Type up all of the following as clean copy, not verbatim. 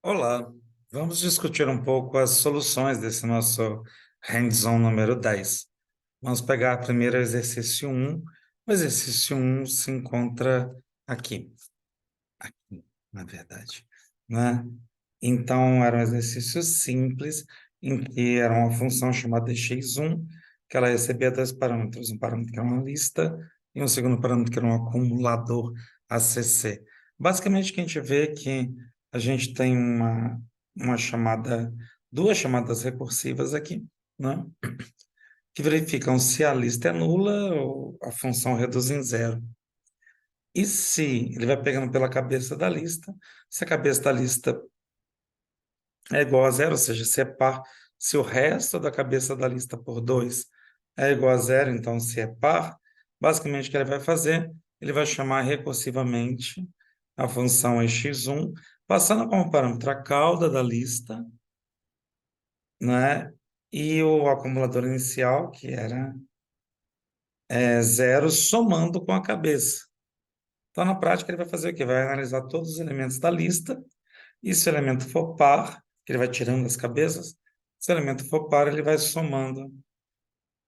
Olá, vamos discutir um pouco as soluções desse nosso hands-on número 10. Vamos pegar primeiro o exercício 1. O exercício 1 se encontra aqui, na verdade, né? Então, era um exercício simples, em que era uma função chamada x1, que ela recebia dois parâmetros, um parâmetro que era uma lista e um segundo parâmetro que era um acumulador ACC. Basicamente, o que a gente vê é que a gente tem uma chamada, duas chamadas recursivas aqui, né? Que verificam se a lista é nula ou a função reduz em zero. E se ele vai pegando pela cabeça da lista, se a cabeça da lista é igual a zero, ou seja, se é par, se o resto da cabeça da lista por 2 é igual a zero, então se é par, basicamente o que ele vai fazer? Ele vai chamar recursivamente a função x1, passando como parâmetro a cauda da lista, né? E o acumulador inicial, que era zero, somando com a cabeça. Então, na prática, ele vai fazer o quê? Vai analisar todos os elementos da lista, e se o elemento for par, que ele vai tirando as cabeças, se o elemento for par, ele vai somando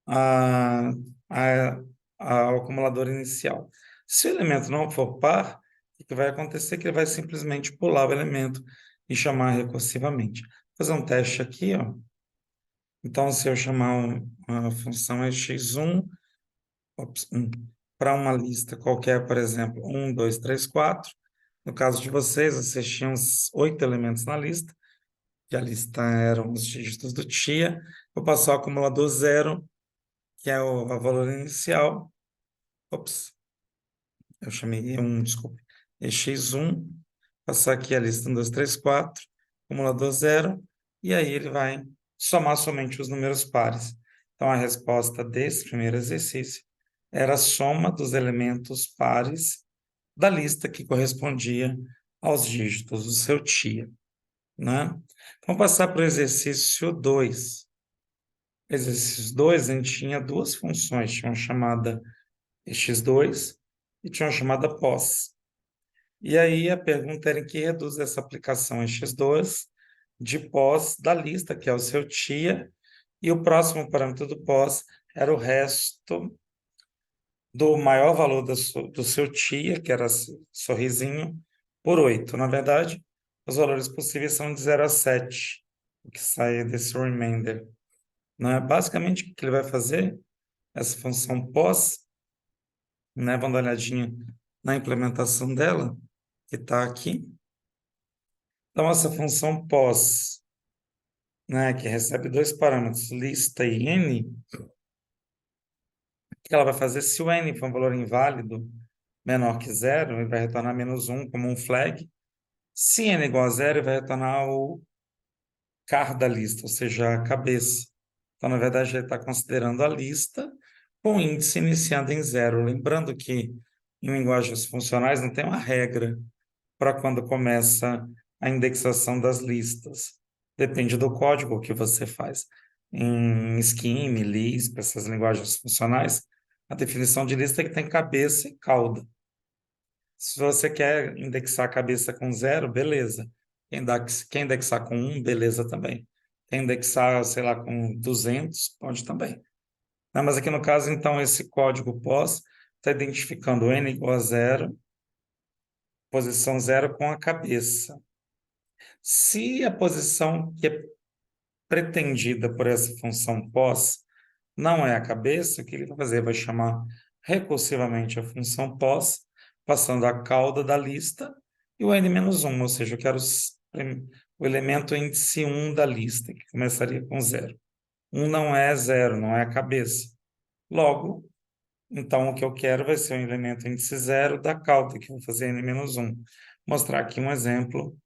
a, a, ao acumulador inicial. Se o elemento não for par, o que vai acontecer é que ele vai simplesmente pular o elemento e chamar recursivamente. Vou fazer um teste aqui, ó. Então, se eu chamar uma função x1, para uma lista qualquer, por exemplo, 1, 2, 3, 4. No caso de vocês tinham 8 elementos na lista, que a lista eram os dígitos do TIA. Vou passar o acumulador zero, que é o valor inicial. Ops, eu chamei desculpe. É x1, passar aqui a lista 1, 2, 3, 4, acumulador zero, e aí ele vai somar somente os números pares. Então, a resposta desse primeiro exercício era a soma dos elementos pares da lista que correspondia aos dígitos do seu TIA, né? Vamos passar para o exercício 2. Exercício 2, a gente tinha duas funções, tinha uma chamada x2 e tinha uma chamada pos. E aí a pergunta era em que reduz essa aplicação x2 de pos da lista, que é o seu TIA, e o próximo parâmetro do pos era o resto do maior valor do seu TIA, que era sorrisinho, por 8. Na verdade, os valores possíveis são de 0 a 7, o que sai desse remainder. Né? Basicamente, o que ele vai fazer? Essa função pos, né? Vamos dar uma olhadinha na implementação dela, que está aqui. Então, essa função pos, né, que recebe dois parâmetros, lista e n, o que ela vai fazer? Se o n for um valor inválido, menor que zero, ele vai retornar -1 como um flag. Se n é igual a zero, ele vai retornar o car da lista, ou seja, a cabeça. Então, na verdade, ele está considerando a lista com o índice iniciando em zero. Lembrando que em linguagens funcionais não tem uma regra para quando começa a indexação das listas. Depende do código que você faz. Em Scheme, Lisp, essas linguagens funcionais, a definição de lista é que tem cabeça e cauda. Se você quer indexar a cabeça com zero, beleza. Quem indexar com um, beleza também. Quem indexar, sei lá, com 200, pode também. Não, mas aqui no caso, então, esse código POS está identificando n igual a zero, posição zero com a cabeça. Se a posição que é pretendida por essa função POS não é a cabeça, o que ele vai fazer? Vai chamar recursivamente a função POS, passando a cauda da lista e o n-1, ou seja, eu quero o elemento índice 1 da lista, que começaria com zero. 1 não é zero, não é a cabeça. Logo, então, o que eu quero vai ser o elemento índice zero da cauda, que eu vou fazer n-1. Mostrar aqui um exemplo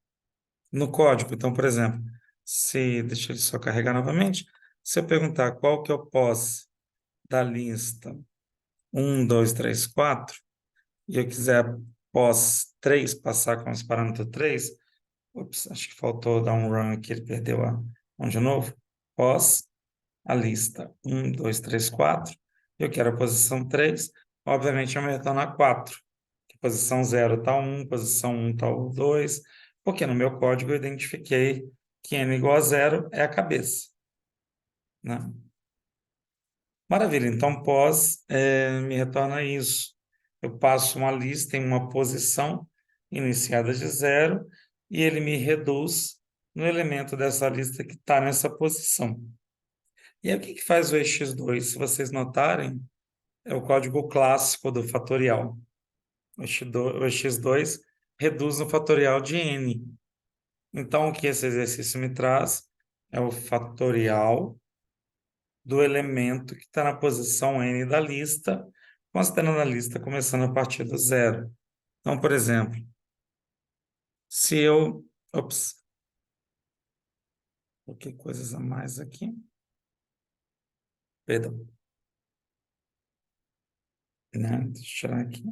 no código. Então, por exemplo, deixa ele só carregar novamente. Se eu perguntar qual que é o pós da lista 1, 2, 3, 4, e eu quiser pós 3 passar com esse parâmetro 3, ops, acho que faltou dar um run aqui, ele perdeu vamos de novo. Pós a lista 1, 2, 3, 4, eu quero a posição 3, obviamente eu vou retornar 4. Posição 0 está 1, posição 1 está o 2, porque no meu código eu identifiquei que n igual a zero é a cabeça, né? Maravilha, então pós me retorna isso. Eu passo uma lista em uma posição iniciada de zero e ele me reduz no elemento dessa lista que está nessa posição. E aí o que que faz o EX2? Se vocês notarem, é o código clássico do fatorial. O EX2 reduz no fatorial de n. Então, o que esse exercício me traz é o fatorial do elemento que está na posição n da lista, considerando a lista começando a partir do zero. Então, por exemplo, se eu... Ops, coloquei coisas a mais aqui. Perdão. Né? Deixa eu tirar aqui.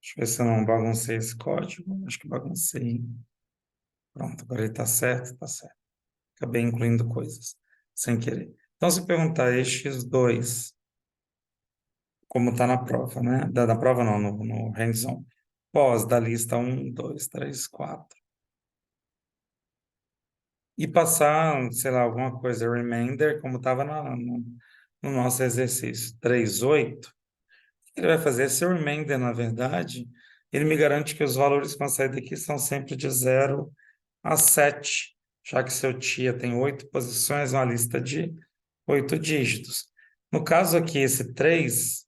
Deixa eu ver se eu não baguncei esse código. Acho que baguncei. Pronto, agora ele está certo, está certo. Acabei incluindo coisas sem querer. Então, se perguntar x2, como está na prova, né? Da prova não, no hands-on. Pós da lista 1, 2, 3, 4. E passar, sei lá, alguma coisa, remainder, como estava no nosso exercício 3,8. O que ele vai fazer? Esse remainder, na verdade, ele me garante que os valores que vão sair daqui são sempre de 0 a 7, já que seu tia tem 8 posições, uma lista de 8 dígitos. No caso aqui, esse 3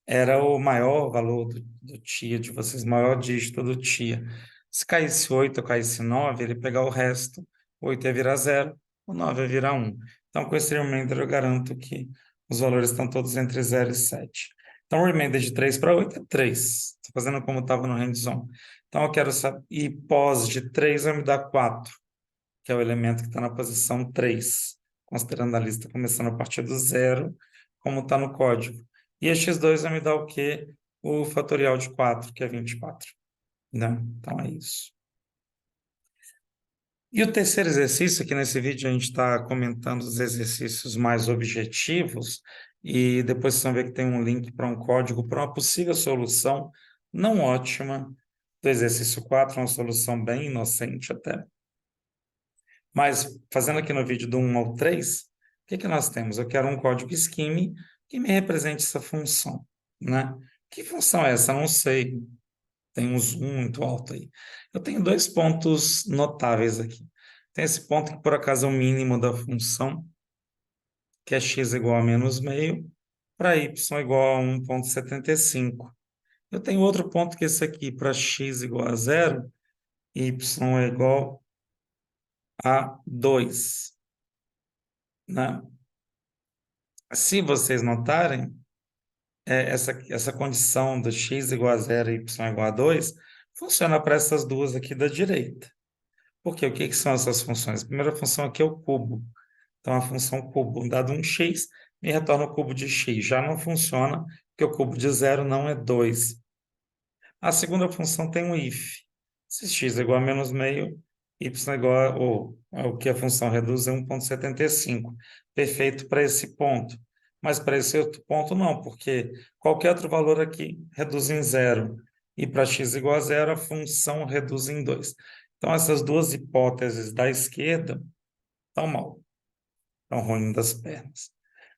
era o maior valor do tia de vocês, maior dígito do tia. Se caísse 8 ou caísse 9, ele pegar o resto, 8 ia virar 0, o 9 ia virar 1. Então, com esse remainder, eu garanto que os valores estão todos entre 0 e 7. Então, o remainder de 3 para 8 é 3. Estou fazendo como estava no hands-on. Então, eu quero saber, e pós de 3 vai me dar 4, que é o elemento que está na posição 3, considerando a lista começando a partir do zero, como está no código. E a x2 vai me dar o quê? O fatorial de 4, que é 24. Né? Então, é isso. E o terceiro exercício, aqui nesse vídeo a gente está comentando os exercícios mais objetivos, e depois vocês vão ver que tem um link para um código para uma possível solução não ótima do exercício 4, uma solução bem inocente até. Mas, fazendo aqui no vídeo do 1 ao 3, o que que nós temos? Eu quero um código scheme que me represente essa função, né? Que função é essa? Eu não sei. Tem um zoom muito alto aí. Eu tenho dois pontos notáveis aqui. Tem esse ponto que, por acaso, é o mínimo da função, que é x igual a menos meio, para y igual a 1,75. Eu tenho outro ponto que é esse aqui, para x igual a zero, y é igual a 2, né? Se vocês notarem, essa condição do x igual a zero e y igual a 2 funciona para essas duas aqui da direita. Por quê? O que que são essas funções? A primeira função aqui é o cubo. Então, a função cubo, dado um x, me retorna o cubo de x. Já não funciona, porque o cubo de zero não é 2. A segunda função tem um if. Se x é igual a menos meio, y é igual a, ou o que a função reduz é 1,75. Perfeito para esse ponto. Mas para esse outro ponto não, porque qualquer outro valor aqui reduz em zero. E para x igual a zero, a função reduz em 2. Então, essas duas hipóteses da esquerda estão mal, estão ruim das pernas.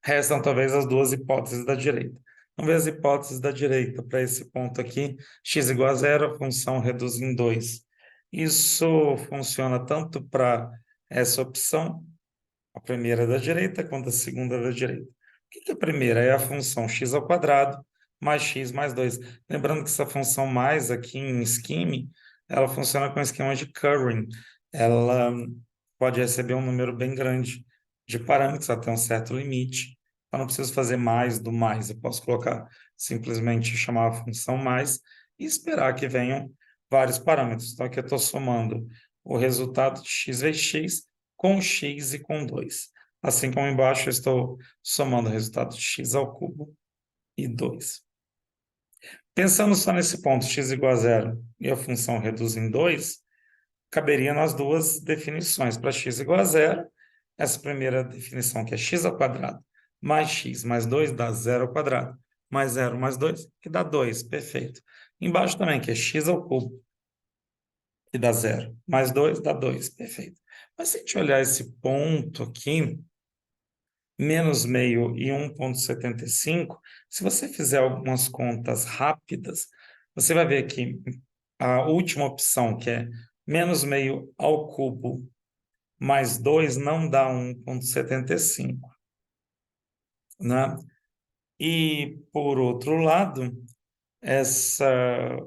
Restam talvez as duas hipóteses da direita. Vamos ver as hipóteses da direita para esse ponto aqui. X igual a zero, a função reduz em 2. Isso funciona tanto para essa opção, a primeira da direita, quanto a segunda da direita. O que que é a primeira? É a função x ao quadrado mais x mais 2. Lembrando que essa função mais aqui em scheme, ela funciona com o esquema de Curry. Ela pode receber um número bem grande de parâmetros até um certo limite. Eu não preciso fazer mais do mais. Eu posso colocar simplesmente chamar a função mais e esperar que venham vários parâmetros. Então aqui eu estou somando o resultado de x vezes x com x e com 2. Assim como embaixo eu estou somando o resultado de x ao cubo e 2. Pensando só nesse ponto, x igual a zero e a função reduz em 2, caberia nas duas definições. Para x igual a zero, essa primeira definição, que é x ao quadrado mais x mais 2 dá zero ao quadrado, mais 0 mais 2, que dá 2, perfeito. Embaixo também, que é x ao cubo, que dá zero. Mais 2 dá 2, perfeito. Mas se a gente olhar esse ponto aqui, menos meio e 1,75, se você fizer algumas contas rápidas, você vai ver que a última opção, que é menos meio ao cubo mais 2, não dá 1,75, né? E, por outro lado, essa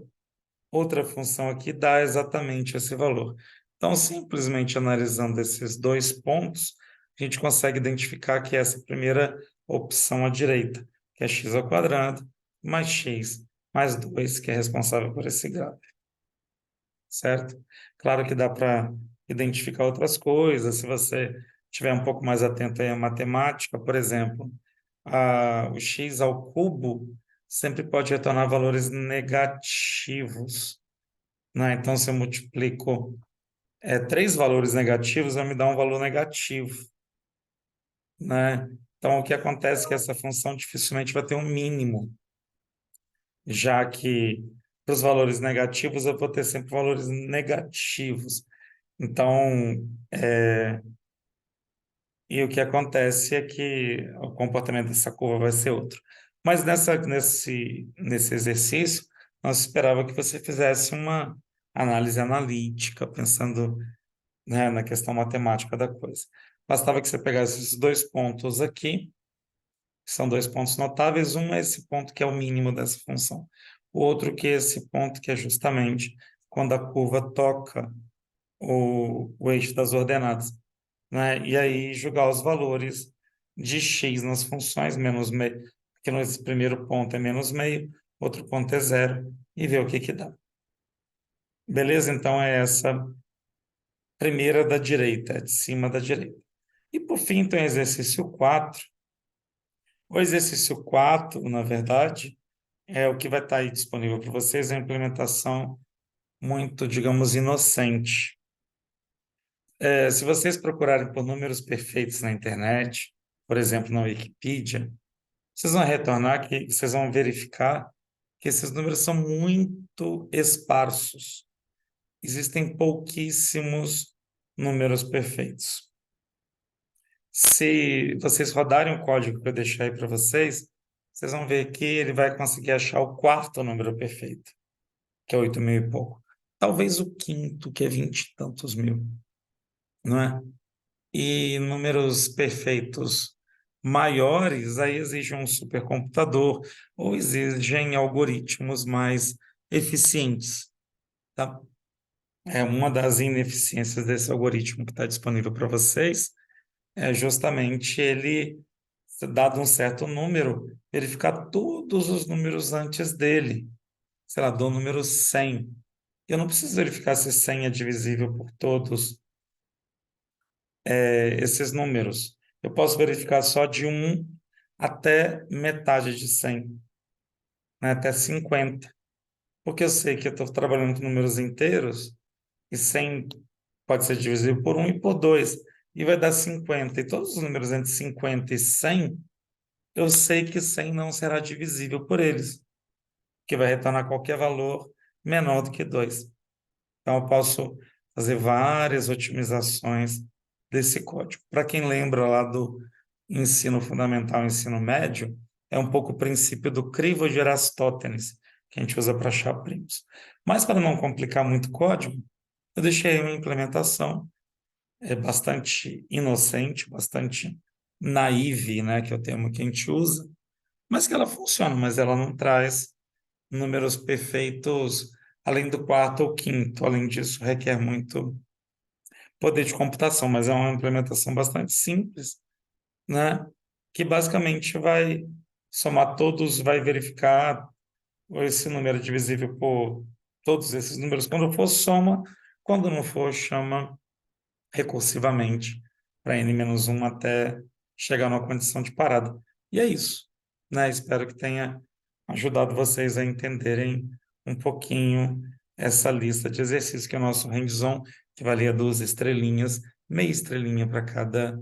outra função aqui dá exatamente esse valor. Então, simplesmente analisando esses dois pontos, a gente consegue identificar que essa primeira opção à direita, que é x ao quadrado, mais x mais 2, que é responsável por esse gráfico, certo? Claro que dá para identificar outras coisas, se você estiver um pouco mais atento aí à matemática, por exemplo, o x ao cubo sempre pode retornar valores negativos, né? Então, se eu multiplico três valores negativos, vai me dar um valor negativo, né? Então, o que acontece é que essa função dificilmente vai ter um mínimo, já que para os valores negativos eu vou ter sempre valores negativos. Então, e o que acontece é que o comportamento dessa curva vai ser outro. Mas nesse exercício, nós esperava que você fizesse uma análise analítica, pensando, né, na questão matemática da coisa. Bastava que você pegasse esses dois pontos aqui, que são dois pontos notáveis. Um é esse ponto que é o mínimo dessa função. O outro que é esse ponto que é justamente quando a curva toca o eixo das ordenadas, né? E aí jogar os valores de x nas funções, menos meio, que nesse primeiro ponto é menos meio, outro ponto é zero, e ver o que que dá. Beleza? Então é essa primeira da direita, é de cima da direita. E por fim, tem o exercício 4. O exercício 4, na verdade, é o que vai estar aí disponível para vocês, é a implementação muito, digamos, inocente. Se vocês procurarem por números perfeitos na internet, por exemplo, na Wikipedia, vocês vão retornar que vocês vão verificar que esses números são muito esparsos. Existem pouquíssimos números perfeitos. Se vocês rodarem o código que eu deixei aí para vocês, vocês vão ver que ele vai conseguir achar o quarto número perfeito, que é 8.000 e pouco. Talvez o quinto, que é 20 e tantos mil, não é? E números perfeitos maiores, aí exigem um supercomputador ou exigem algoritmos mais eficientes, tá? Uma das ineficiências desse algoritmo que está disponível para vocês é justamente ele, dado um certo número, verificar todos os números antes dele. Sei lá, do número 100. Eu não preciso verificar se 100 é divisível por todos esses números. Eu posso verificar só de 1 até metade de 100, né, até 50. Porque eu sei que eu estou trabalhando com números inteiros e 100 pode ser divisível por 1 e por 2, e vai dar 50. E todos os números entre 50 e 100, eu sei que 100 não será divisível por eles, que vai retornar qualquer valor menor do que 2. Então, eu posso fazer várias otimizações desse código. Para quem lembra lá do ensino fundamental, ensino médio, é um pouco o princípio do crivo de Erastótenes, que a gente usa para achar primos. Mas, para não complicar muito o código, eu deixei uma implementação bastante inocente, bastante naive, né, que é o termo que a gente usa, mas que ela funciona, mas ela não traz números perfeitos além do quarto ou quinto. Além disso, requer muito poder de computação, mas é uma implementação bastante simples, né? Que basicamente vai somar todos, vai verificar esse número divisível por todos esses números. Quando for, soma. Quando não for, chama recursivamente para n-1 até chegar numa condição de parada. E é isso, né? Espero que tenha ajudado vocês a entenderem um pouquinho essa lista de exercícios que é o nosso hands-on, que valia 2 estrelinhas, meia estrelinha para cada